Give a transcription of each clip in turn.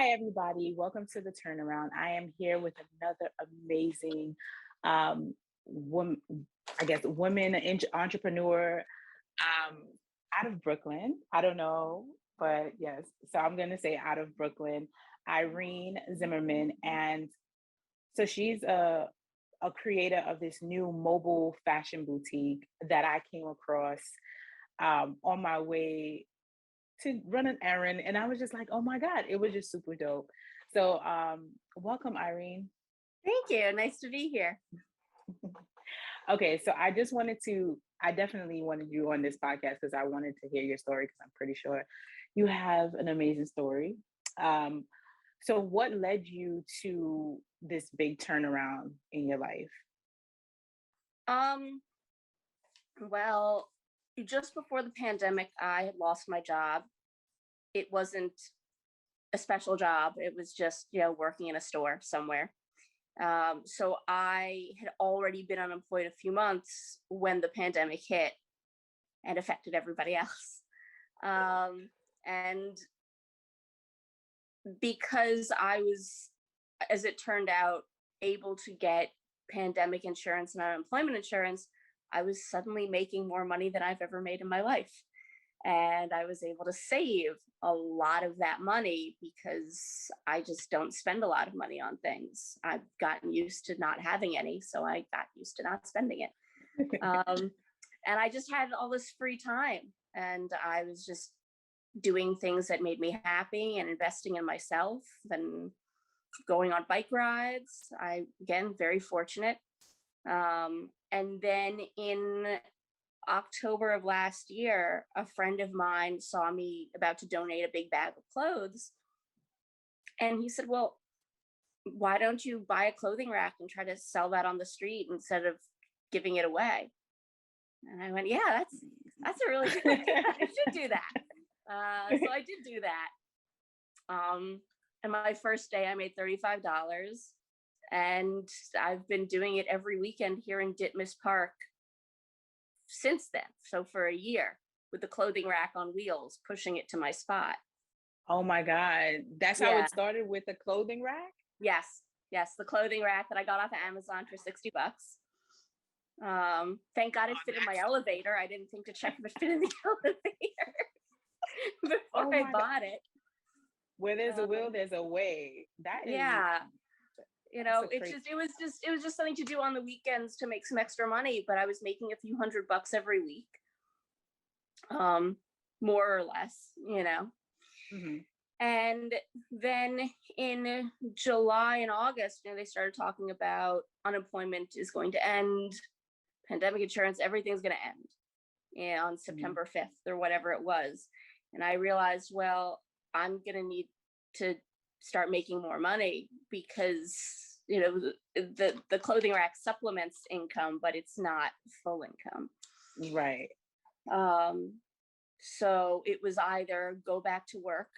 Hi, everybody. Welcome to the turnaround. I am here with another amazing woman, I guess, entrepreneur um, out of Brooklyn. I don't know, but yes. So I'm going to say out of Brooklyn, Irene Zimmerman. And so she's a creator of this new mobile fashion boutique that I came across on my way to run an errand, and I was just like, oh my God, it was just super dope. So welcome, Irene. Thank you. Nice to be here. Okay, so I definitely wanted you on this podcast because I wanted to hear your story because I'm pretty sure you have an amazing story. Um, so what led you to this big turnaround in your life? Um, well, just before the pandemic, I had lost my job. It wasn't a special job. It was just, working in a store somewhere. So I had already been unemployed a few months when the pandemic hit and affected everybody else. And because I was, as it turned out, able to get pandemic insurance and unemployment insurance, I was suddenly making more money than I've ever made in my life. And I was able to save a lot of that money because I just don't spend a lot of money on things. I've gotten used to not having any, so I got used to not spending it. And I just had all this free time, and I was just doing things that made me happy and investing in myself and going on bike rides. Again, very fortunate. And then in October of last year, a friend of mine saw me about to donate a big bag of clothes. And he said, well, why don't you buy a clothing rack and try to sell that on the street instead of giving it away? And I went, yeah, that's a really good idea. I should do that. So I did do that. And my first day, I made $35. And I've been doing it every weekend here in Ditmas Park since then. So for a year, with the clothing rack on wheels, pushing it to my spot. Oh my God. That's how it started, with the clothing rack? Yes. The clothing rack that I got off of Amazon for $60. Thank God it fit in my elevator. I didn't think to check if it fit in the elevator before I bought it. Where there's a will, there's a way. That is, it was just something to do on the weekends to make some extra money, but I was making a few $100 every week, more or less, Mm-hmm. And then in July and August, they started talking about unemployment is going to end, pandemic insurance, everything's going to end on September 5th or whatever it was. And I realized, well, I'm going to need to start making more money because, the clothing rack supplements income, but it's not full income. Right. So it was either go back to work,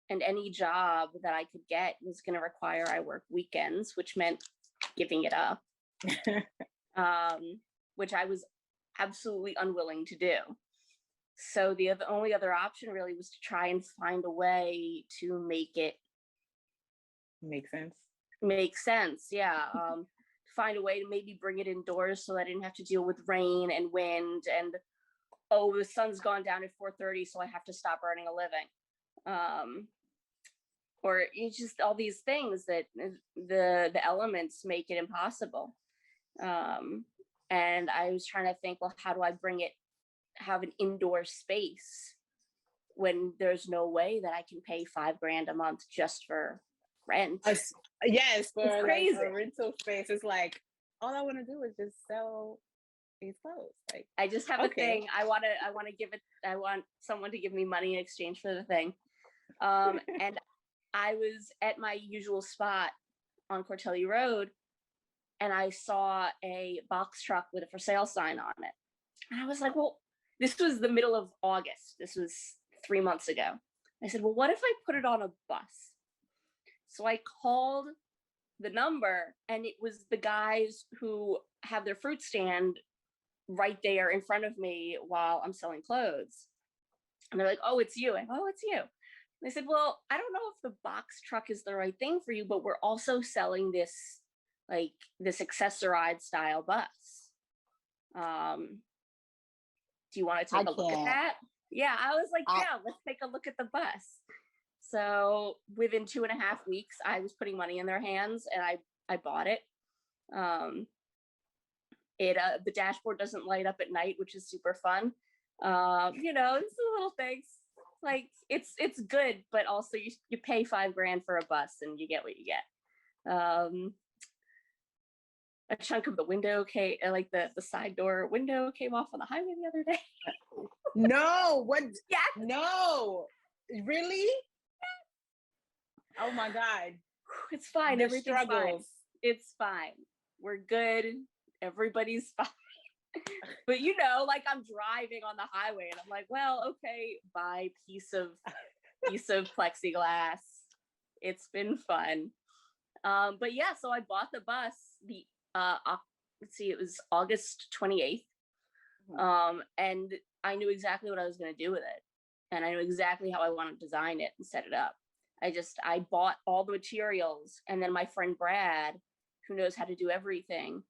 and any job that I could get was going to require I work weekends, which meant giving it up, which I was absolutely unwilling to do. So the only other option really was to try and find a way to make it make sense. Yeah. Find a way to maybe bring it indoors so that I didn't have to deal with rain and wind and, the sun's gone down at 4:30, so I have to stop earning a living. Or it's just all these things that the elements make it impossible. And I was trying to think, well, how do I have an indoor space when there's no way that I can pay $5,000 a month just for rent? Yes, for it's crazy. Like a rental space. It's like, all I want to do is just sell these clothes. Like, I just have a thing. I want someone to give me money in exchange for the thing. And I was at my usual spot on Cortelli Road, and I saw a box truck with a for sale sign on it. And I was like, well, this was the middle of August. This was 3 months ago. I said, well, what if I put it on a bus? So I called the number, and it was the guys who have their fruit stand right there in front of me while I'm selling clothes. And they're like, oh, it's you. And, oh, it's you. They said, well, I don't know if the box truck is the right thing for you, but we're also selling this, like this accessorized style bus. Do you want to I take a look at can't. that? Yeah, I was like, I yeah, let's take a look at the bus. So within 2.5 weeks, I was putting money in their hands, and I bought it. Um, the dashboard doesn't light up at night, which is super fun. It's the little things. Like it's good, but also you pay $5,000 for a bus and you get what you get. A chunk of the window came, like the side door window came off on the highway the other day. no, what? Yeah. No, really? Oh my God. It's fine. The Everything's fine. struggles. It's fine. We're good. Everybody's fine. But like I'm driving on the highway and I'm like, well, okay, bye, piece of plexiglass. It's been fun. But yeah, so I bought the bus let's see, it was August 28th. And I knew exactly what I was going to do with it. And I knew exactly how I wanted to design it and set it up. I bought all the materials, and then my friend Brad, who knows how to do everything,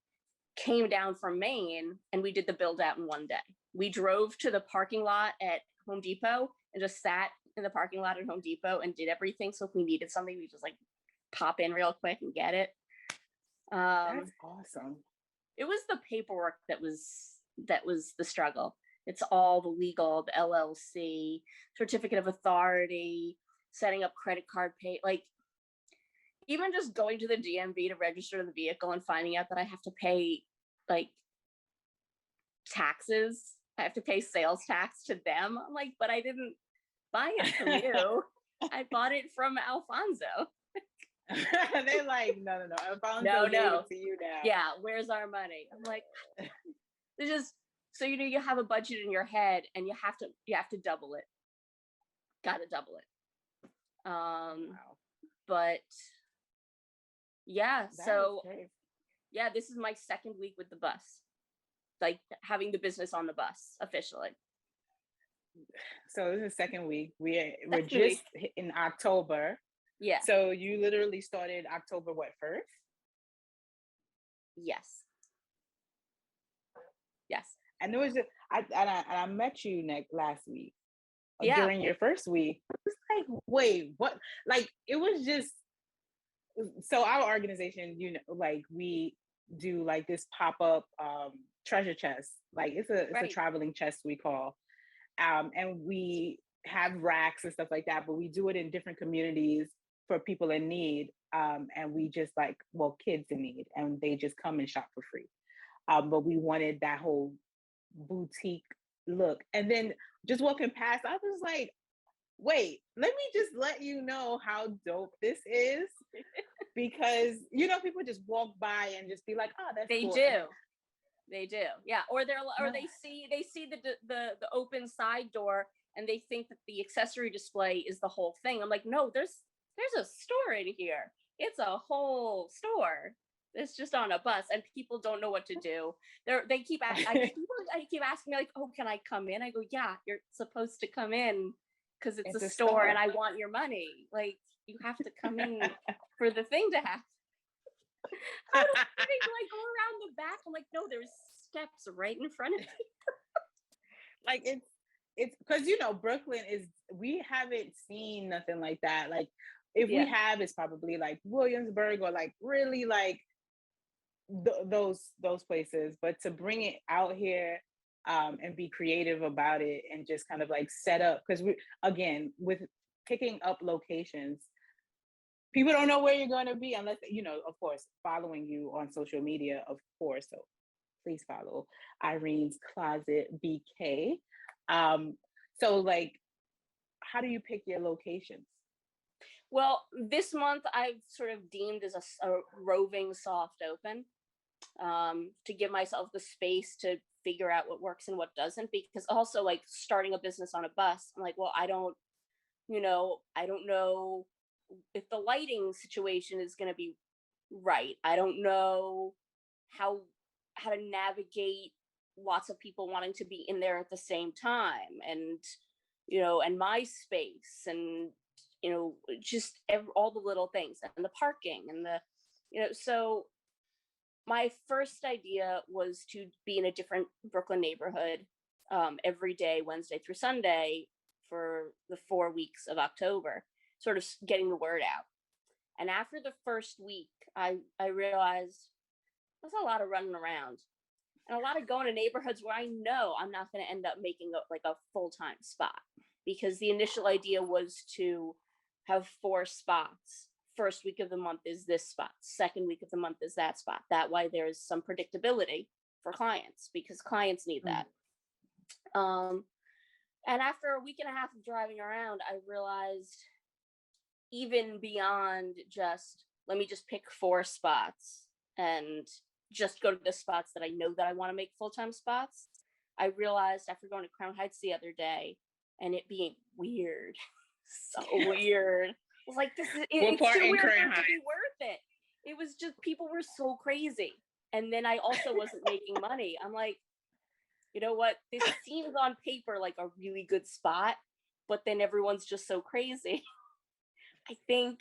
came down from Maine, and we did the build out in one day. We drove to the parking lot at Home Depot and just sat in the parking lot at Home Depot and did everything. So if we needed something, we just like pop in real quick and get it. That's awesome. It was the paperwork that was the struggle. It's all the legal, the LLC, certificate of authority, setting up credit card pay, like even just going to the DMV to register the vehicle and finding out that I have to pay like taxes. I have to pay sales tax to them. I'm like, but I didn't buy it from you. I bought it from Alfonso. They're like, no. Alfonso gave it to you now. Yeah, where's our money? I'm like, it's just so you have a budget in your head and you have to double it. Gotta double it. Wow. But yeah, so yeah, this is my second week with the bus, like having the business on the bus officially. So this is the second week. We're just in October. Yeah. So you literally started October 1st? Yes. And it was just, I met you last week. Yeah. During your first week. I was like, wait, what? Like, it was just, so our organization, like we do like this pop-up treasure chest. Like it's a traveling chest we call. And we have racks and stuff like that, but we do it in different communities for people in need. And we just like, kids in need, and they just come and shop for free. But we wanted that whole boutique look. And then just walking past, I was like, wait, let me just let you know how dope this is. Because, people just walk by and just be like, oh, that's they cool. They do. Yeah. Or they see the open side door and they think that the accessory display is the whole thing. I'm like, no, there's a store in here. It's a whole store. It's just on a bus, and people don't know what to do. I keep asking me like, oh, can I come in? I go, yeah, you're supposed to come in because it's a store and I want your money. Like, you have to come in for the thing to happen. I don't think, like, go around the back. I'm like, no, there's steps right in front of me. Like it's because Brooklyn we haven't seen nothing like that. Like if we have, it's probably like Williamsburg or like really like those places. But to bring it out here and be creative about it and just kind of like set up, because we, again, with picking up locations, people don't know where you're going to be unless, of course, following you on social media, of course. So please follow Irene's Closet BK. So like, how do you pick your locations? Well, this month I've sort of deemed as a roving soft open, to give myself the space to figure out what works and what doesn't, because also like starting a business on a bus, I'm like, well, I don't know if the lighting situation is going to be right. I don't know how to navigate lots of people wanting to be in there at the same time, and and my space, and just all the little things and the parking and so my first idea was to be in a different Brooklyn neighborhood every day, Wednesday through Sunday, for the 4 weeks of October, sort of getting the word out. And after the first week, I realized there's a lot of running around and a lot of going to neighborhoods where I know I'm not going to end up making a full-time spot, because the initial idea was to have 4 spots. First week of the month is this spot. Second week of the month is that spot. That way there's some predictability for clients, because clients need that. And after a week and a half of driving around, I realized, even beyond just, let me just pick 4 spots and just go to the spots that I know that I want to make full-time spots, I realized after going to Crown Heights the other day and it being weird, so weird. I was like, it's too weird for it to be worth it. It was just, people were so crazy. And then I also wasn't making money. I'm like, you know what? This seems on paper like a really good spot, but then everyone's just so crazy. I think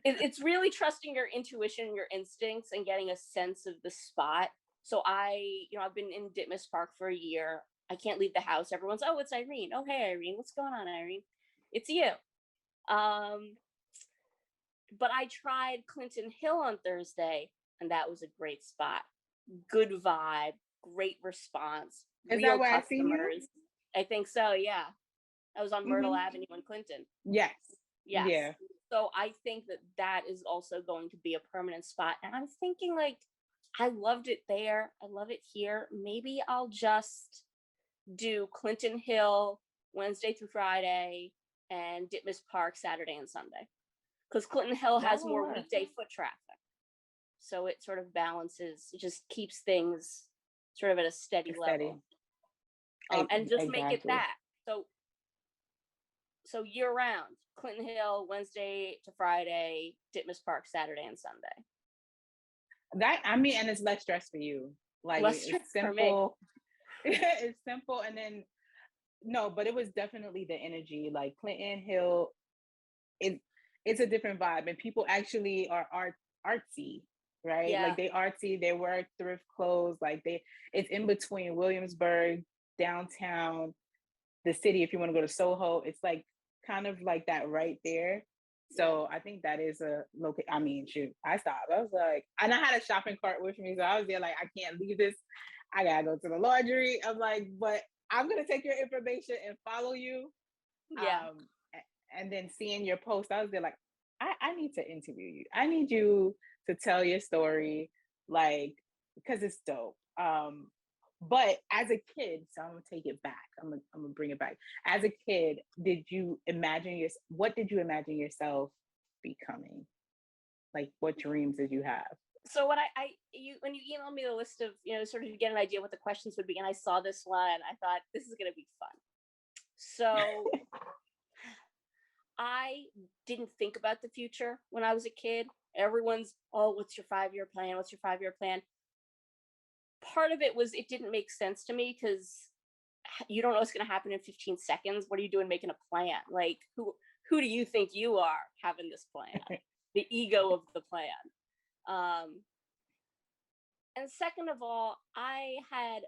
it's really trusting your intuition, your instincts, and getting a sense of the spot. So I've been in Ditmas Park for a year. I can't leave the house. Everyone's, oh, it's Irene. Oh, hey, Irene. What's going on, Irene? It's you. But I tried Clinton Hill on Thursday, and that was a great spot. Good vibe, great response. Is that where I see you? I think so, yeah. I was on Myrtle Avenue in Clinton. Yes. Yeah. So I think that is also going to be a permanent spot. And I'm thinking, like, I loved it there. I love it here. Maybe I'll just do Clinton Hill Wednesday through Friday and Ditmas Park Saturday and Sunday. Because Clinton Hill has more weekday foot traffic. So it sort of balances, it just keeps things sort of at a steady level. And just make it that. So year round, Clinton Hill, Wednesday to Friday, Ditmas Park, Saturday and Sunday. And it's less stress for you. Like, less stress it's simple. It's simple. And then, no, but it was definitely the energy. Like Clinton Hill, it's a different vibe. And people actually are artsy, right? Yeah. Like they artsy, they wear thrift clothes. Like it's in between Williamsburg, downtown, the city. If you want to go to Soho, it's like kind of like that right there. So I think that is a location. I mean, shoot, I stopped. I was like, and I had a shopping cart with me, so I was there like, I can't leave this. I gotta go to the laundry. I'm like, but I'm gonna take your information and follow you. Yeah. And then seeing your post, I was there like, I need to interview you. I need you to tell your story, like, because it's dope. But as a kid, so I'm gonna take it back. I'm gonna bring it back. As a kid, what did you imagine yourself becoming? Like, what dreams did you have? So when when you emailed me the list of, sort of to get an idea what the questions would be, and I saw this one, I thought this is gonna be fun. So I didn't think about the future when I was a kid. Everyone's, oh, what's your 5-year plan? What's your 5-year plan? Part of it was, it didn't make sense to me because you don't know what's going to happen in 15 seconds. What are you doing making a plan? Like, who do you think you are having this plan? The ego of the plan. And second of all, I had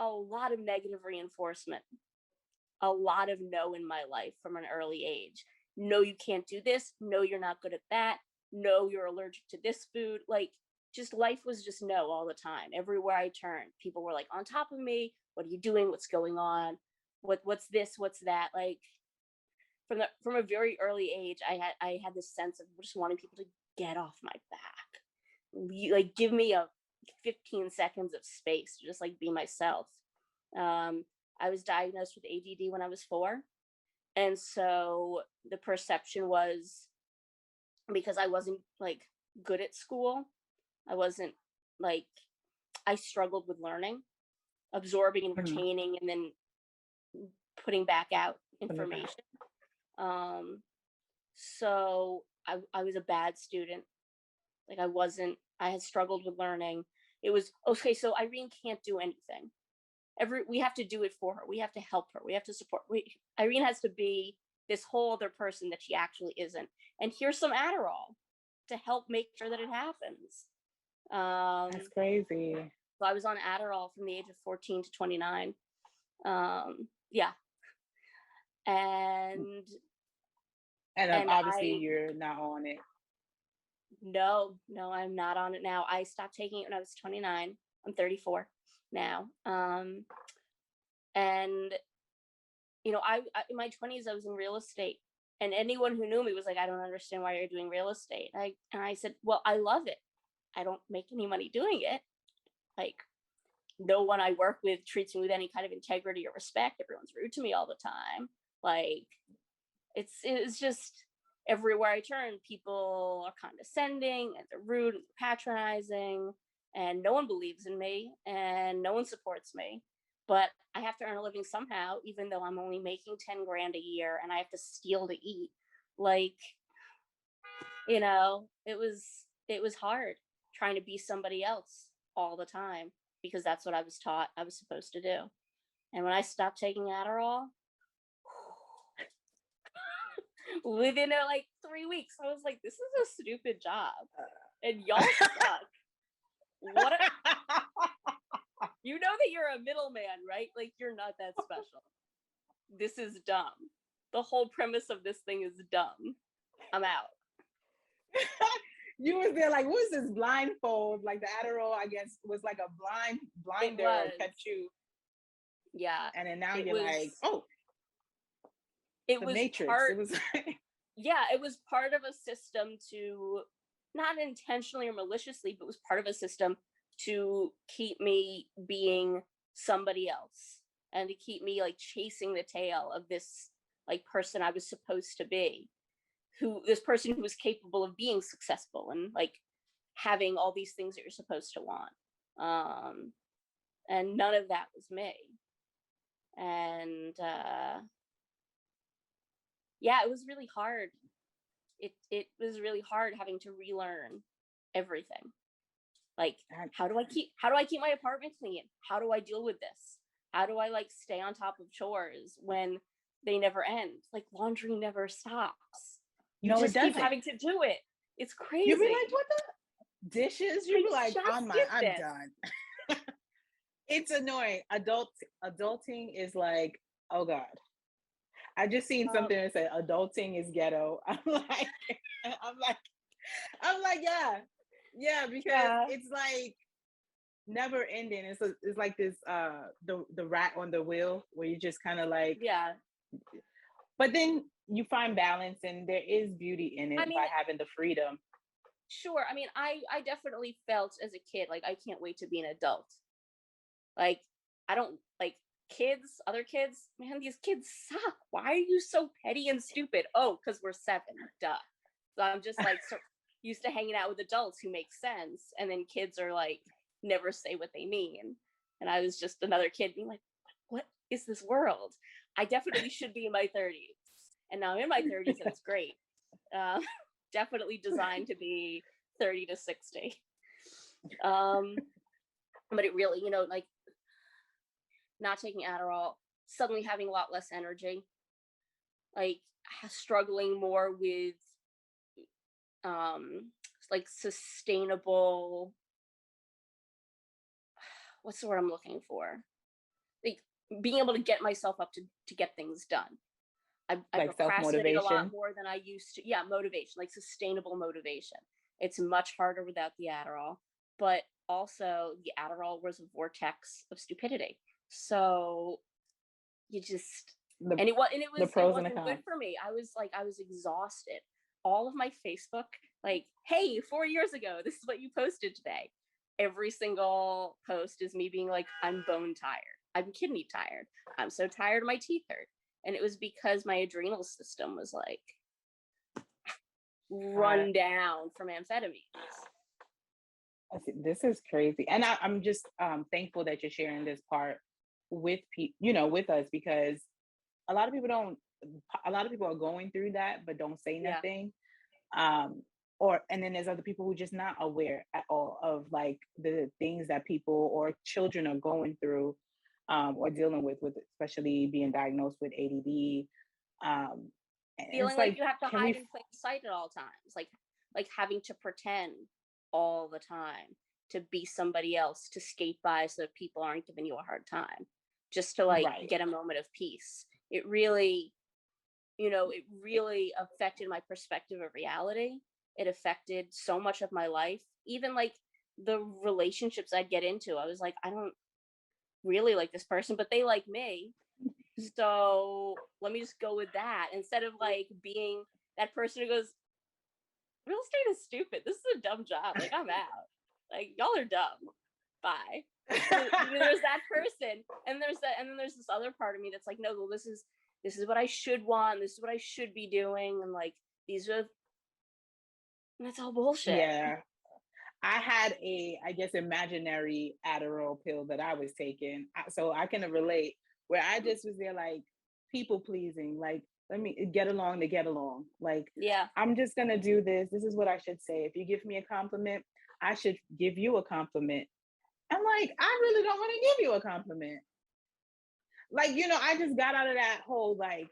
a lot of negative reinforcement, a lot of no in my life from an early age. No, you can't do this. No, you're not good at that. No, you're allergic to this food. Like, just life was just no all the time. Everywhere I turned, people were like on top of me. What are you doing? What's going on? What's this? What's that? Like, from a very early age, I had this sense of just wanting people to get off my back. Like, give me a 15 seconds of space to just like be myself. I was diagnosed with ADD when I was 4. And so the perception was, because I wasn't like good at school, I struggled with learning, absorbing and retaining, and then putting back out information. So I was a bad student. Like, I had struggled with learning. It was, okay, so Irene can't do anything. We have to do it for her. We have to help her. We have to support. Irene has to be this whole other person that she actually isn't. And here's some Adderall to help make sure that it happens. That's crazy. So I was on Adderall from the age of 14 to 29. Yeah. And Obviously you're not on it. No, I'm not on it now. I stopped taking it when I was 29. I'm 34 now. And I in my 20s I was in real estate, and anyone who knew me was like, I don't understand why you're doing real estate. And I said, well, I love it. I don't make any money doing it. Like, no one I work with treats me with any kind of integrity or respect. Everyone's rude to me all the time. Like, it's just everywhere I turn, people are condescending and they're rude and patronizing, and no one believes in me and no one supports me. But I have to earn a living somehow, even though I'm only making 10 grand a year and I have to steal to eat. Like, it was hard trying to be somebody else all the time, because that's what I was taught I was supposed to do. And when I stopped taking Adderall, within like 3 weeks, I was like, this is a stupid job. And y'all suck. What you know that you're a middleman, right? Like, you're not that special. This is dumb. The whole premise of this thing is dumb. I'm out. You was there like, what is this blindfold? Like the Adderall, I guess, was like a blinder kept you. Yeah. And then now you're like, oh, it the was Matrix. It was yeah, it was part of a system to, not intentionally or maliciously, but was part of a system to keep me being somebody else, and to keep me like chasing the tail of this like person I was supposed to be, this person who was capable of being successful and like having all these things that you're supposed to want. And none of that was me. And yeah, it was really hard. It was really hard having to relearn everything. Like, how do I keep my apartment clean? How do I deal with this? How do I like stay on top of chores when they never end? Like, laundry never stops. You just keep having to do it. It's crazy. You'd be like, what the dishes? You'd be like, I'm done. It's annoying. Adulting is like, oh God. I just seen something that said adulting is ghetto. I'm like, yeah, because it's like never ending. It's like this the rat on the wheel, where you just kind of like, yeah. But then you find balance, and there is beauty in it by having the freedom. Sure. I mean, I definitely felt as a kid like, I can't wait to be an adult. Like, I don't like other kids, man, these kids suck. Why are you so petty and stupid? Oh, because we're 7, duh. So I'm just like so used to hanging out with adults who make sense, and then kids are like, never say what they mean. And I was just another kid being like, what is this world? I definitely should be in my 30s. And now I'm in my 30s, and it's great. Definitely designed to be 30 to 60. But it really, like, not taking Adderall, suddenly having a lot less energy, like struggling more with like sustainable, what's the word I'm looking for? Like, being able to get myself up to get things done. I like procrastinate a lot more than I used to. Yeah, motivation, like sustainable motivation. It's much harder without the Adderall, but also the Adderall was a vortex of stupidity. So you just it wasn't good for me. I was exhausted. All of my Facebook, like, hey, 4 years ago, this is what you posted today. Every single post is me being like, I'm bone tired. I'm kidney tired. I'm so tired, my teeth hurt. And it was because my adrenal system was like run down from amphetamines. This is crazy. And I'm just thankful that you're sharing this part with with us, because a lot of people are going through that but don't say nothing. And then there's other people who are just not aware at all of like the things that people or children are going through or dealing with especially being diagnosed with ADD. And Feeling it's like like, you have to can hide we? in plain sight at all times, like having to pretend all the time to be somebody else to skate by so that people aren't giving you a hard time, just to like Right. get a moment of peace. It really, it really affected my perspective of reality. It affected so much of my life. Even like the relationships I'd get into, I was like, I don't really like this person, but they like me. So let me just go with that instead of like being that person who goes, real estate is stupid. This is a dumb job. Like, I'm out. Like, y'all are dumb. Bye. So there's that person, and there's that, and then there's this other part of me that's like, no, well, this is what I should want. This is what I should be doing, and like these are, and that's all bullshit. Yeah. I had I guess, imaginary Adderall pill that I was taking. So I can relate, where I just was there like people pleasing, like, let me get along to get along. Like, Yeah, I'm just going to do this. This is what I should say. If you give me a compliment, I should give you a compliment. I'm like, I really don't want to give you a compliment. Like, I just got out of that whole, like,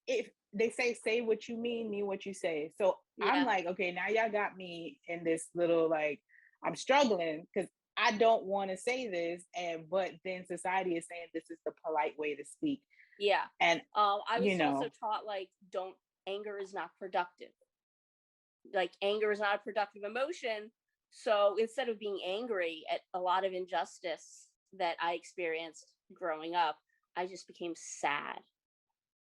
if they say what you mean what you say. So I'm yeah, like, okay, now y'all got me in this little, like, I'm struggling because I don't want to say this, but then society is saying this is the polite way to speak. yeah. And I you was also know, taught like, don't, anger is not productive. Like, anger is not a productive emotion. So instead of being angry at a lot of injustice that I experienced growing up, I just became sad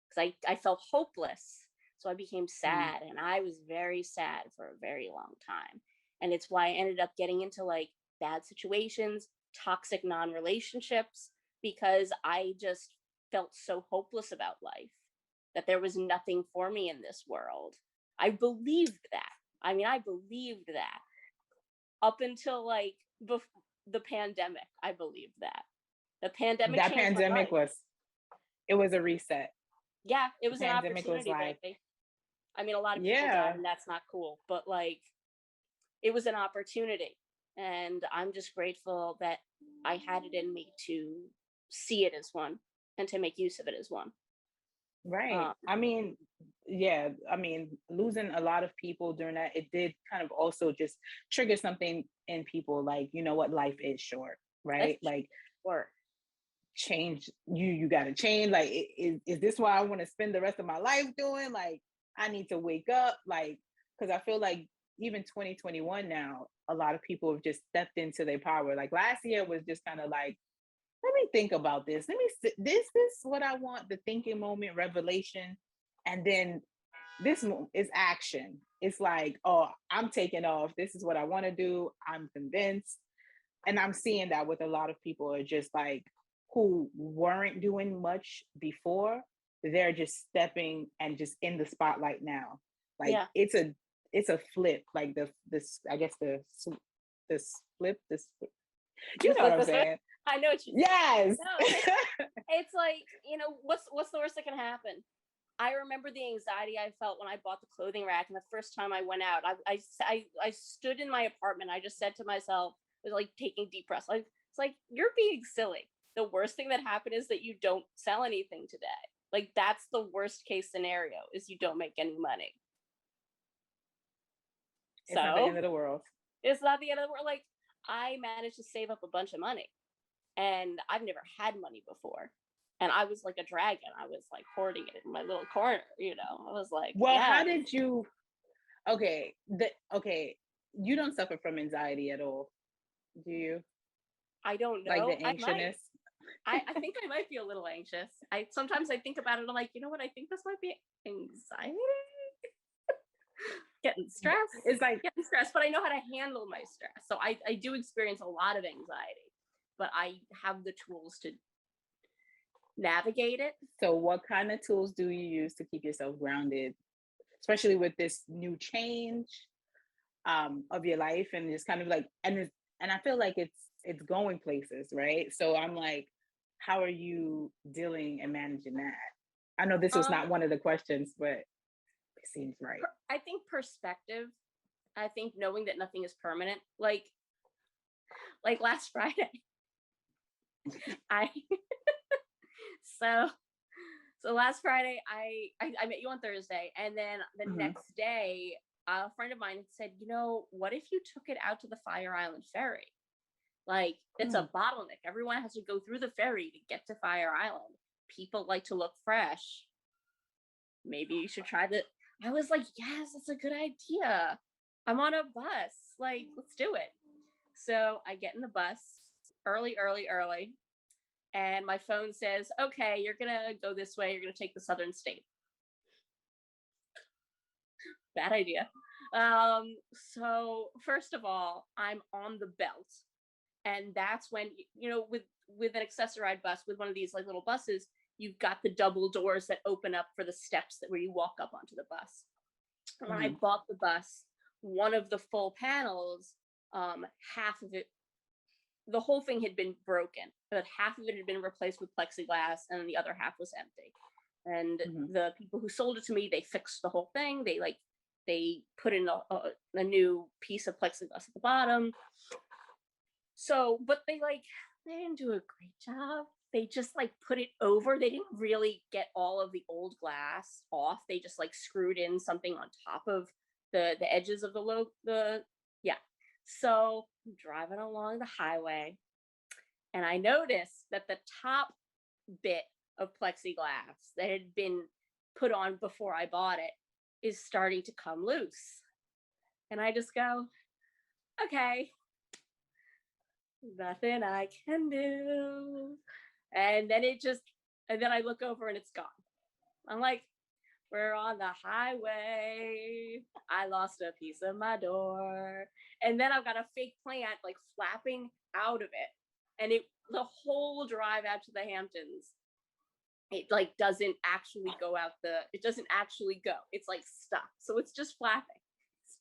because I felt hopeless. So I became mm, sad, and I was very sad for a very long time. And it's why I ended up getting into like bad situations, toxic non relationships, because I just felt so hopeless about life that there was nothing for me in this world. I believed that. I mean, I believed that up until like the pandemic. I believed that. The pandemic that changed my pandemic life. it was a reset. Yeah, it The was an pandemic was opportunity, like, baby. I mean, a lot of people died, yeah, and that's not cool, but like, it was an opportunity. And I'm just grateful that I had it in me to see it as one and to make use of it as one. right. Um, I mean, yeah, I mean, losing a lot of people during that, it did kind of also just trigger something in people, like, you know what, life is short, life right? is Like, short. change, you got to change. Like, is this what I want to spend the rest of my life doing? Like, I need to wake up, like, because I feel like even 2021 now, a lot of people have just stepped into their power. Like, last year was just kind of like, let me think about this. Let me this what I want, the thinking moment, revelation. And then this is action. It's like, oh, I'm taking off. This is what I want to do. I'm convinced. And I'm seeing that with a lot of people, are just like, who weren't doing much before, they're just stepping and just in the spotlight now. Like, Yeah. it's a flip. Like, this, I guess, this flip, this, you The know what flip I'm the script. saying? I know what you said. Yes. No, it's like, what's the worst that can happen? I remember the anxiety I felt when I bought the clothing rack, and the first time I went out, I stood in my apartment. I just said to myself, I was like taking deep breaths. Like, it's like, you're being silly. The worst thing that happened is that you don't sell anything today. Like, that's the worst case scenario, is you don't make any money. It's not the So end of the world. it's not the end of the world. Like, I managed to save up a bunch of money, and I've never had money before. And I was like a dragon. I was like hoarding it in my little corner. I was like, Well, how yes. did you? Okay, you don't suffer from anxiety at all, do you? I don't Like the know. I might. anxiousness? I think I might be a little anxious. I think about it. I'm like, you know what? I think this might be anxiety. Getting stressed. It's like, Getting stressed, but I know how to handle my stress. So I do experience a lot of anxiety, but I have the tools to navigate it. so what kind of tools do you use to keep yourself grounded, especially with this new change of your life, and just kind of like, and I feel like it's going places, right? So I'm like, how are you dealing and managing that? I know this was Um, not one of the questions, but it seems right. I think perspective. I think knowing that nothing is permanent. Like last Friday, I so So last Friday, I met you on Thursday, and then the Mhm. next day, a friend of mine had said, what if you took it out to the Fire Island Ferry? Like, it's Mm. a bottleneck. Everyone has to go through the ferry to get to Fire Island. People like to look fresh. Maybe you should try that. I was like, yes, that's a good idea. I'm on a bus. Like, let's do it. So I get in the bus early, early, early. And my phone says, okay, you're going to go this way. You're going to take the Southern State. Bad idea. So first of all, I'm on the belt. And that's when, with an accessorized bus, with one of these like little buses, you've got the double doors that open up for the steps that where you walk up onto the bus. When I Mhm. bought the bus, one of the full panels, half of it, the whole thing had been broken, but half of it had been replaced with plexiglass, and the other half was empty. And Mhm. the people who sold it to me, they fixed the whole thing. They put in a new piece of plexiglass at the bottom. So, but they didn't do a great job. They just like put it over. They didn't really get all of the old glass off. They just like screwed in something on top of the edges of the yeah. So I'm driving along the highway, and I noticed that the top bit of plexiglass that had been put on before I bought it is starting to come loose. And I just go, okay, nothing I can do. And then and then I look over and it's gone. I'm like, we're on the highway. I lost a piece of my door. And then I've got a fake plant like flapping out of it. And the whole drive out to the Hamptons, it like doesn't actually it doesn't actually go. It's like stuck. So it's just flapping. It's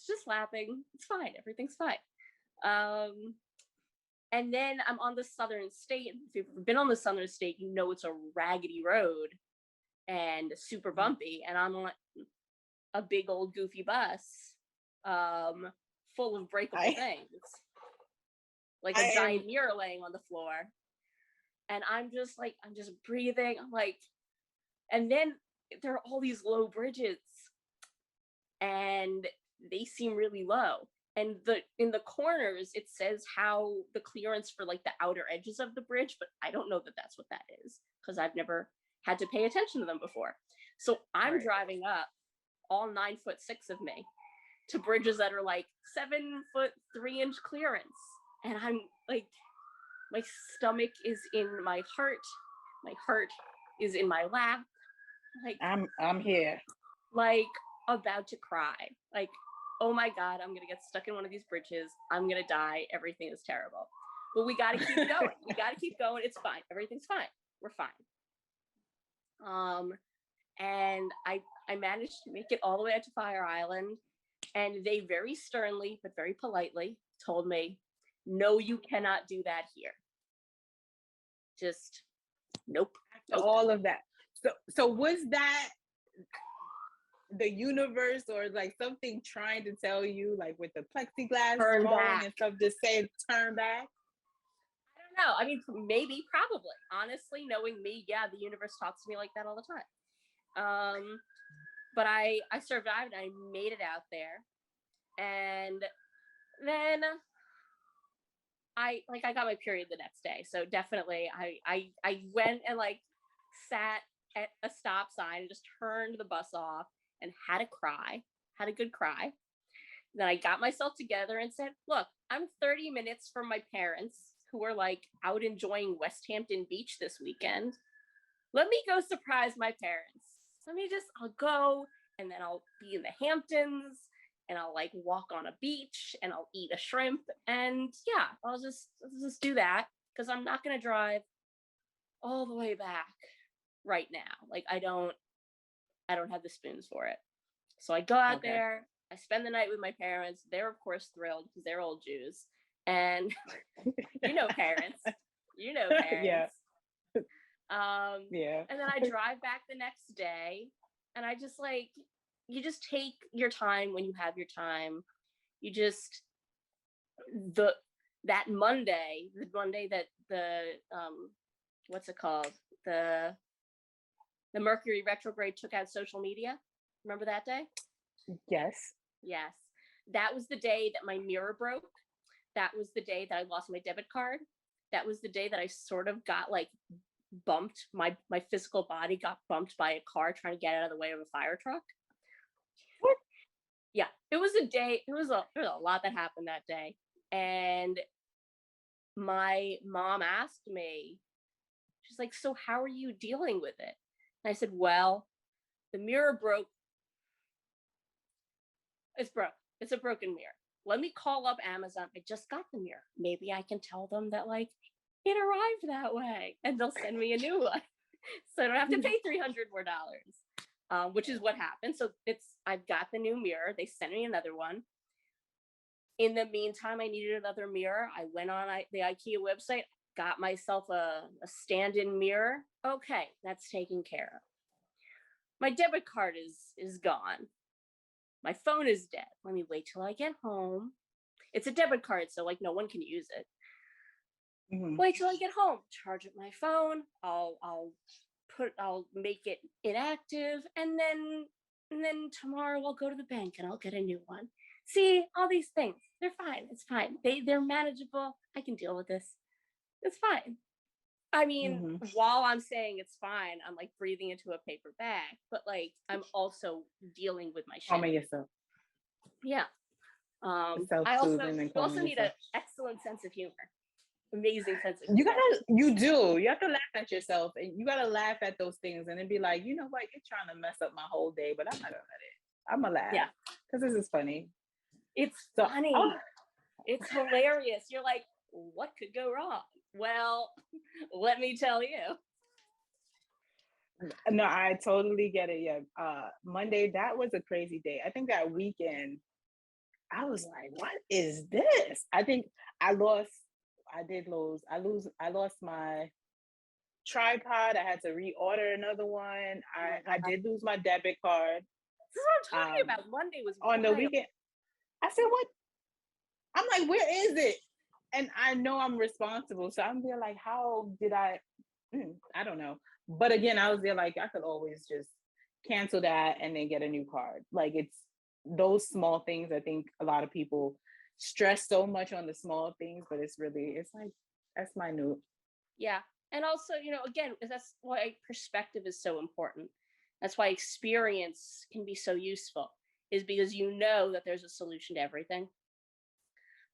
just flapping. It's fine. Everything's fine. Um, and then I'm on the Southern State. If you've ever been on the Southern State, you know it's a raggedy road and super Mhm. bumpy. And I'm on a big old goofy bus, full of breakable I things, like I a am giant mirror laying on the floor. And I'm just breathing. I'm like, and then there are all these low bridges, and they seem really low. And in the corners, it says how the clearance for like the outer edges of the bridge, but I don't know that that's what that is because I've never had to pay attention to them before. So I'm right. driving up, all 9'6" of me, to bridges that are like 7'3" clearance, and I'm like, my stomach is in my heart is in my lap, like I'm here. like about to cry, like, oh my god, I'm gonna get stuck in one of these bridges, I'm gonna die, everything is terrible. But we gotta keep going. We gotta keep going. It's fine. Everything's fine. We're fine. Um, and I managed to make it all the way out to Fire Island, and they very sternly but very politely told me, "No, you cannot do that here. Just nope, After nope." all of that. So was that the universe or like something trying to tell you like with the plexiglass Turn falling back. and stuff just say turn back? I don't know. I mean, maybe, probably. Honestly, knowing me, yeah, the universe talks to me like that all the time. But I survived. I made it out there, and then I got my period the next day. So definitely, I went and like sat at a stop sign and just turned the bus off and had a cry, had a good cry. Then I got myself together and said, look, I'm 30 minutes from my parents who are like out enjoying West Hampton Beach this weekend. Let me go surprise my parents. I'll go, and then I'll be in the Hamptons, and I'll like walk on a beach, and I'll eat a shrimp. And yeah, I'll just do that because I'm not going to drive all the way back right now. Like, I don't have the spoons for it. So I go out Okay. there, I spend the night with my parents. They're of course thrilled because they're old Jews. And you know parents. You know Yeah. parents. Yeah. And then I drive back the next day, and I just like, you just take your time when you have your time. You just the that Monday, the Monday that the what's it called? The Mercury retrograde took out social media. Remember that day? Yes. Yes. That was the day that my mirror broke. That was the day that I lost my debit card. That was the day that I sort of got like bumped. My physical body got bumped by a car trying to get out of the way of a fire truck. What? Yeah, it was a day. There was a lot that happened that day. And my mom asked me, she's like, so how are you dealing with it? And I said, well, the mirror broke. It's broke. It's a broken mirror. Let me call up Amazon. I just got the mirror. Maybe I can tell them that like it arrived that way and they'll send me a new one. So I don't have to pay $300 more, which is what happened. So I've got the new mirror. They sent me another one. In the meantime, I needed another mirror. I went on the IKEA website, got myself a stand-in mirror. Okay, that's taken care of. My debit card is gone. My phone is dead. Let me wait till I get home. It's a debit card, so like no one can use it. Mm-hmm. Wait till I get home. Charge up my phone. I'll make it inactive, and then tomorrow I'll go to the bank and I'll get a new one. See, all these things, they're fine. It's fine. They're manageable. I can deal with this. It's fine. I mean, while I'm saying it's fine, I'm like breathing into a paper bag, but like I'm also dealing with my shit. Calming yourself. Yeah. I also need an excellent sense of humor. Amazing sense of humor. You do. You have to laugh at yourself, and you gotta laugh at those things, and then be like, you know what, you're trying to mess up my whole day, but I'm not gonna let it. I'm gonna laugh. Yeah. Because this is funny. It's funny. Oh. It's hilarious. You're like, what could go wrong? Well, let me tell you. No, I totally get it. Yeah. Monday, that was a crazy day. I think that weekend, I was like, what is this? I think I lost my tripod. I had to reorder another one. I did lose my debit card. This is what I'm talking about. Monday was on the weekend. I said, what? I'm like, where is it? And I know I'm responsible. So I'm there like, how did I don't know. But again, I was there like, I could always just cancel that and then get a new card. Like it's those small things. I think a lot of people stress so much on the small things, but it's like, that's minute. Yeah. And also, again, that's why perspective is so important. That's why experience can be so useful, is because you know that there's a solution to everything.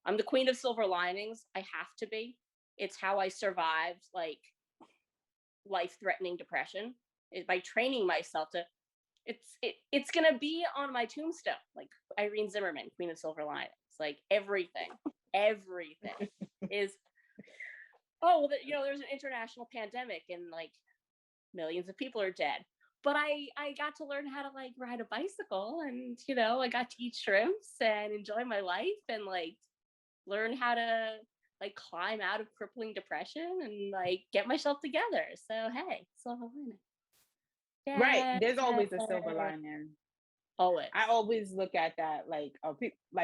I'm the queen of silver linings. I have to be. It's how I survived like life-threatening depression, is by training myself to. It's gonna be on my tombstone, like Irene Zimmerman, queen of silver linings. Like everything is. Oh, there's an international pandemic and like millions of people are dead. But I got to learn how to like ride a bicycle, and I got to eat shrimps and enjoy my life and like learn how to like climb out of crippling depression and like get myself together. So hey, silver lining. Yeah. Right. There's always a silver lining. Always. I always look at that like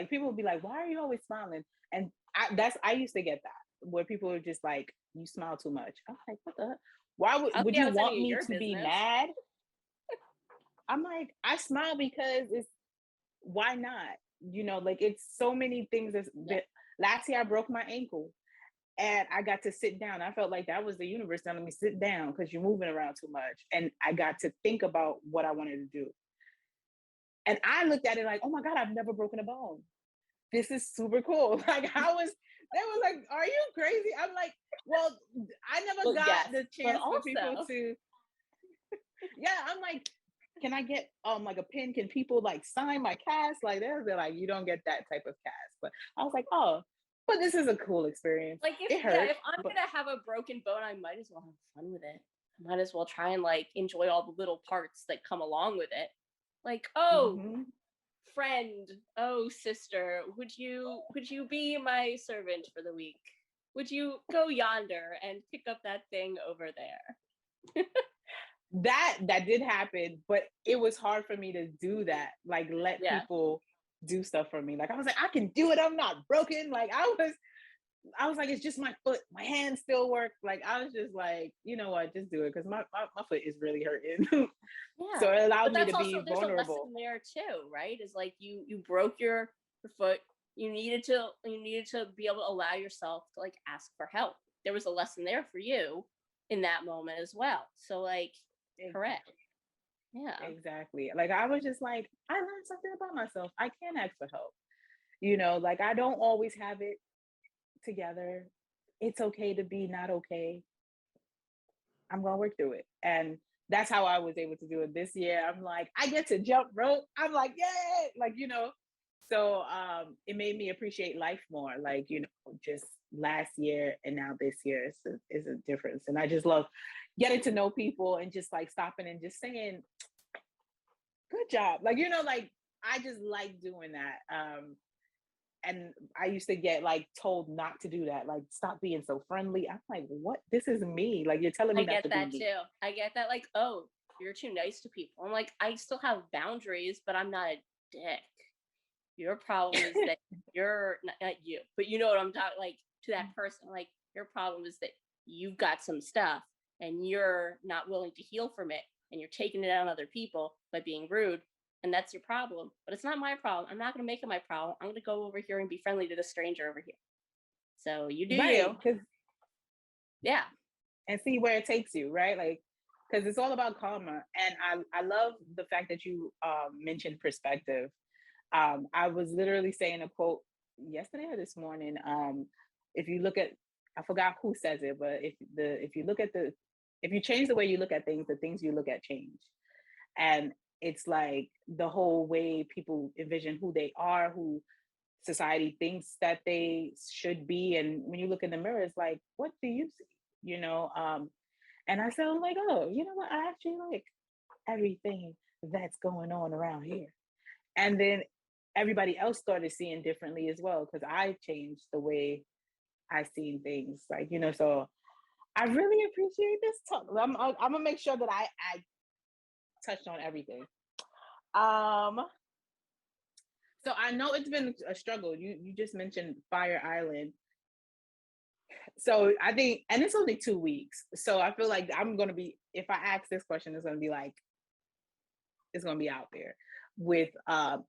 people will be like, why are you always smiling? And I used to get that, where people are just like, you smile too much. I'm like, what the? Why would you want me to be mad? I'm like, I smile because why not? Like it's so many things that last year I broke my ankle and I got to sit down. I felt like that was the universe telling me sit down because you're moving around too much. And I got to think about what I wanted to do. And I looked at it like, oh my God, I've never broken a bone. This is super cool. Like they were like, are you crazy? I'm like, well, I never got the chance for people to. Yeah, I'm like, can I get like a pin? Can people like sign my cast? Like they're like, you don't get that type of cast. But I was like, oh, but this is a cool experience. Like if I'm gonna have a broken bone, I might as well have fun with it. I might as well try and like enjoy all the little parts that come along with it. Like, friend, sister, would you be my servant for the week? Would you go yonder and pick up that thing over there? That did happen, but it was hard for me to do that. Like let people do stuff for me. Like I was like, I can do it. I'm not broken. Like I was I was like, it's just my foot. My hands still work. Like, I was just like, you know what, just do it. Cause my foot is really hurting. Yeah. So it allowed But me that's to also, be there's a vulnerable. lesson there too, right? Is like you broke your foot. You needed to be able to allow yourself to like ask for help. There was a lesson there for you in that moment as well. So like, correct. Exactly. Yeah. Exactly. Like I was just like, I learned something about myself. I can ask for help. You know, like I don't always have it together. It's okay to be not okay. I'm gonna work through it. And that's how I was able to do it this year. I'm like, I get to jump rope. I'm like, yay! Like, you know. So it made me appreciate life more. Like, you know, just last year and now this year is a difference. And I just love getting to know people and just like stopping and just saying, good job. Like, you know, like I just like doing that. And I used to get like told not to do that, like stop being so friendly. I'm like, what? This is me. Like you're telling I me not get to be that me. too. I get that, like, oh, you're too nice to people. I'm like, I still have boundaries, but I'm not a dick. Your problem is that you're not you, but you know what I'm talking, like, to that person. Like, your problem is that you've got some stuff and you're not willing to heal from it, and you're taking it out on other people by being rude, and that's your problem. But it's not my problem. I'm not going to make it my problem. I'm going to go over here and be friendly to the stranger over here. So you do Right. you. Cause Yeah. and see where it takes you, right? Like, because it's all about karma. And I love the fact that you mentioned perspective. I was literally saying a quote yesterday or this morning. If you look at, I forgot who says it, but if you look at if you change the way you look at things, the things you look at change. And it's like the whole way people envision who they are, who society thinks that they should be. And when you look in the mirror, it's like, what do you see? You know, and I said, I'm like, oh, you know what? I actually like everything that's going on around here. And then everybody else started seeing differently as well, because I changed the way I seen things. Like, you know, so I really appreciate this talk. I'm gonna make sure that I touched on everything. Um, so I know it's been a struggle. You just mentioned Fire Island. So I think, and it's only 2 weeks. So I feel like I'm gonna be, if I ask this question, it's gonna be like, it's gonna be out there with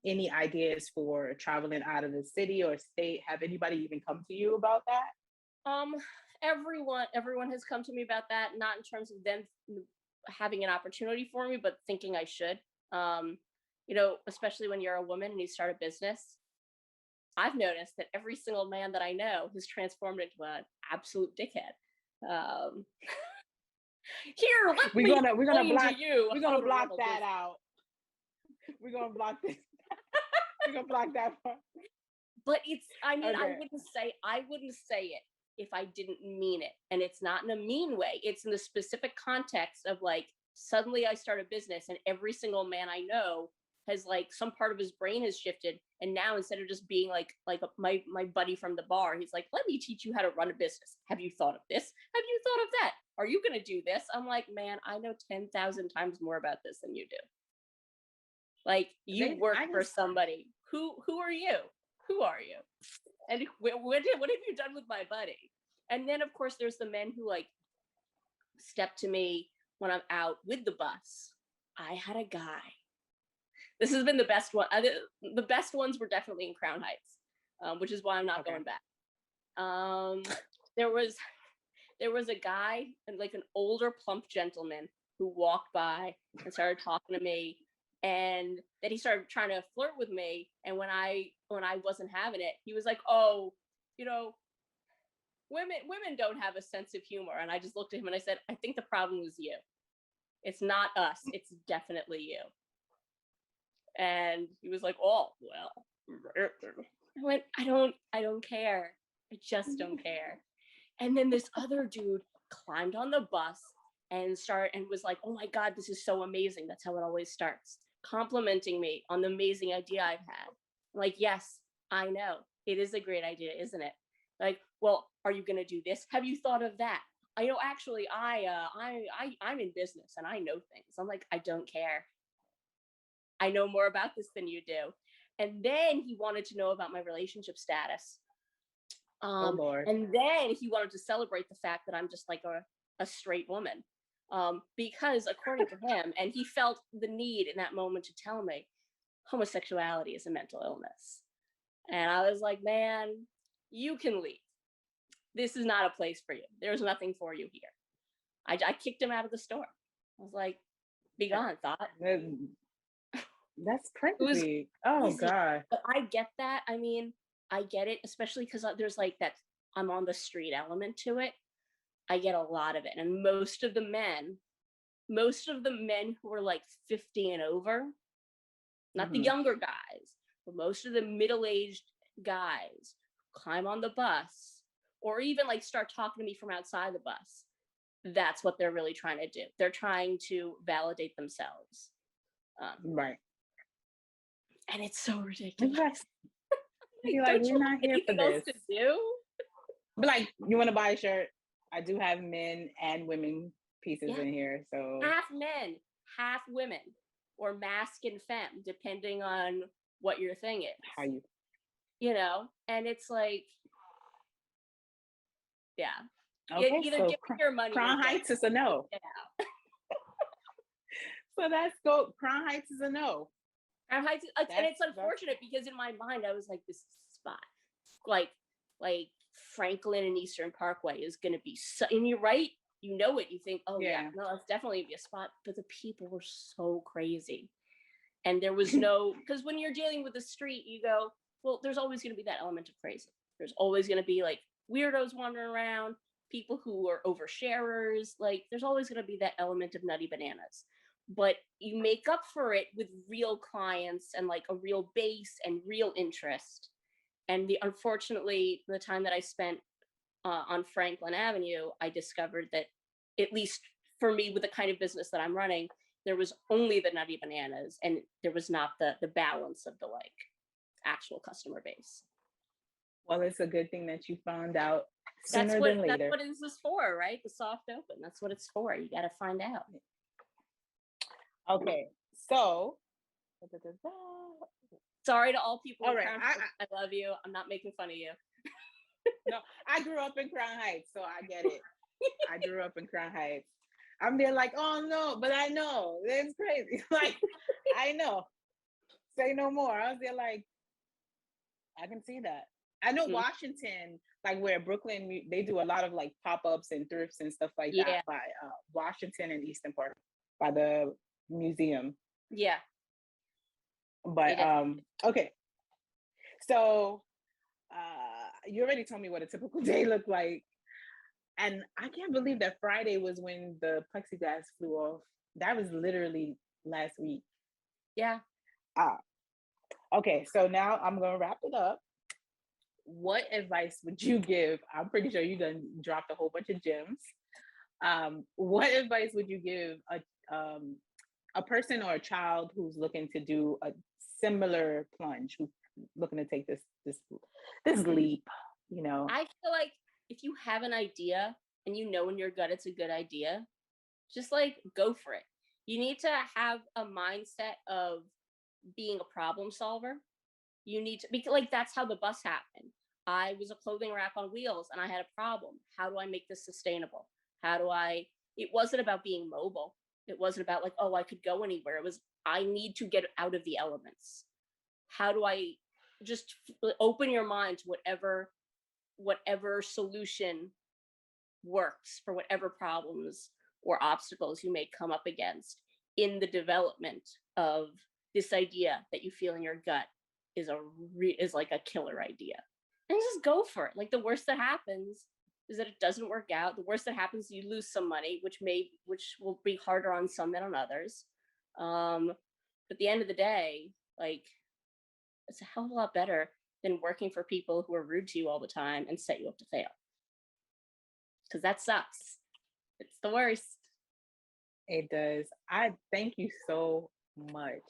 any ideas for traveling out of the city or state. Have anybody even come to you about that? Um, everyone has come to me about that, not in terms of them having an opportunity for me, but thinking I should. Um, especially when you're a woman and you start a business, I've noticed that every single man that I know has transformed into an absolute dickhead. Here, let We're me gonna we're gonna explain to block you we're how gonna to block run a that business. out. We're gonna block this. We're gonna block that part. But I mean, I Okay. wouldn't say it if I didn't mean it. And it's not in a mean way. It's in the specific context of like, suddenly I start a business and every single man I know has like some part of his brain has shifted. And now instead of just being like my buddy from the bar, he's like, let me teach you how to run a business. Have you thought of this? Have you thought of that? Are you going to do this? I'm like, man, I know 10,000 times more about this than you do. Like, you work I for just somebody. Who are you? Who are you? And what have you done with my buddy? And then of course there's the men who like step to me when I'm out with the bus. I had a guy. This has been the best one. The best ones were definitely in Crown Heights, which is why I'm not okay. going back. Um, there was there was a guy, like an older plump gentleman, who walked by and started talking to me, and then he started trying to flirt with me. And when I wasn't having it, he was like, oh, you know women don't have a sense of humor. And I just looked at him and I said, I think the problem was you. It's not us, it's definitely you. And he was like, oh well. I went, I don't care. I just don't care. And then this other dude climbed on the bus and was like, oh my God, this is so amazing. That's how it always starts. Complimenting me on the amazing idea I've had. I'm like, yes, I know. It is a great idea, isn't it? Like, well, are you gonna do this? Have you thought of that? I know actually I'm in business and I know things. I'm like, I don't care. I know more about this than you do. And then he wanted to know about my relationship status. Oh Lord. And then he wanted to celebrate the fact that I'm just like a straight woman. Because according to him, and he felt the need in that moment to tell me, homosexuality is a mental illness. And I was like, man, you can leave. This is not a place for you. There's nothing for you here. I kicked him out of the store. I was like, be gone, thought. That's It was crazy. Oh crazy. God. But I get that. I mean, I get it, especially because there's like that I'm on the street element to it. I get a lot of it. And most of the men who are like 50 and over, not the Mhm. younger guys, but most of the middle-aged guys climb on the bus or even like start talking to me from outside the bus. That's what they're really trying to do. They're trying to validate themselves. Right. And it's so ridiculous. Be like, Don't we're you not have here for anything else this. to do? But like, you want to buy a shirt? I do have men and women pieces Yeah. in here. So Half men, half women, or masc and femme, depending on what your thing is. how you You know? And it's like, yeah. okay, Either so give me your money or Crown don't. Heights is a no. Get out. So that's go Crown Heights is a no. And it's unfortunate because in my mind I was like, this is the spot. Like Franklin and Eastern Parkway is gonna be and you're right, you know it. You think, oh yeah, no, it's definitely gonna be a spot. But the people were so crazy. And there was no, because when you're dealing with the street, you go, well, there's always gonna be that element of crazy. There's always gonna be like weirdos wandering around, people who are oversharers, like there's always gonna be that element of nutty bananas. But you make up for it with real clients and like a real base and real interest. And unfortunately, the time that I spent on Franklin Avenue, I discovered that, at least for me, with the kind of business that I'm running, there was only the nutty bananas, and there was not the balance of the like actual customer base. Well, it's a good thing that you found out That's sooner than later. what this is for, right? The soft open. That's what it's for. You got to find out. Okay, so sorry to all people. All right, I love you. I'm not making fun of you. No, I grew up in Crown Heights, so I get it. I grew up in Crown Heights. I'm there like, oh no, but I know it's crazy. Like, I know. Say no more. I was there like, I can see that. I know Washington, like where Brooklyn, they do a lot of like pop-ups and thrifts and stuff like that by Washington and Eastern Park by the museum. Yeah. But okay. So you already told me what a typical day looked like. And I can't believe that Friday was when the plexiglass flew off. That was literally last week. Yeah. Okay, so now I'm gonna wrap it up. What advice would you give? I'm pretty sure you done dropped a whole bunch of gems. What advice would you give a person or a child who's looking to do a similar plunge, who's looking to take this leap? You know, I feel like if you have an idea and you know in your gut it's a good idea, just like go for it. You need to have a mindset of being a problem solver. You need to, because like that's how the bus happened. I was a clothing rack on wheels and I had a problem. How do I make this sustainable? It wasn't about being mobile. It wasn't about like, oh, I could go anywhere. It was, I need to get out of the elements. How do I just open your mind to whatever solution works for whatever problems or obstacles you may come up against in the development of this idea that you feel in your gut is like a killer idea, and just go for it. Like the worst that happens is that it doesn't work out. The worst that happens is you lose some money, which will be harder on some than on others. But at the end of the day, like it's a hell of a lot better than working for people who are rude to you all the time and set you up to fail. Because that sucks. It's the worst. It does. I thank you so much.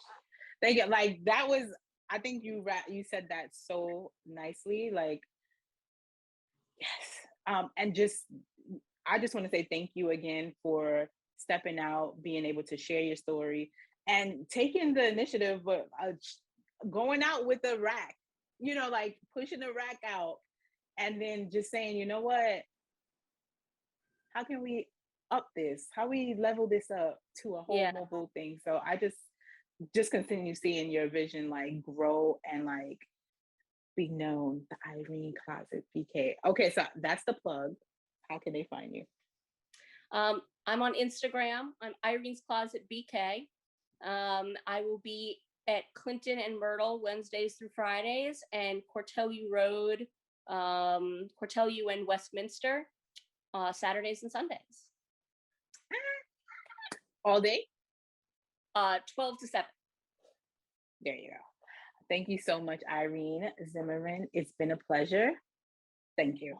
Thank you. Like that was, I think you said that so nicely. Like, yes. And I just want to say thank you again for stepping out, being able to share your story, and taking the initiative, but going out with the rack. You know, like pushing the rack out and then just saying, you know what, how can we up this? How we level this up to a whole Yeah. mobile thing? So I just continue seeing your vision like grow and like be known, the Irene Closet BK. Okay, so that's the plug. How can they find you? I'm on Instagram. I'm Irene's Closet BK. I will be at Clinton and Myrtle Wednesdays through Fridays, and Cortellu Road, Cortellu and Westminster Saturdays and Sundays. All day? 12 to 7. There you go. Thank you so much, Irene Zimmerman. It's been a pleasure. Thank you.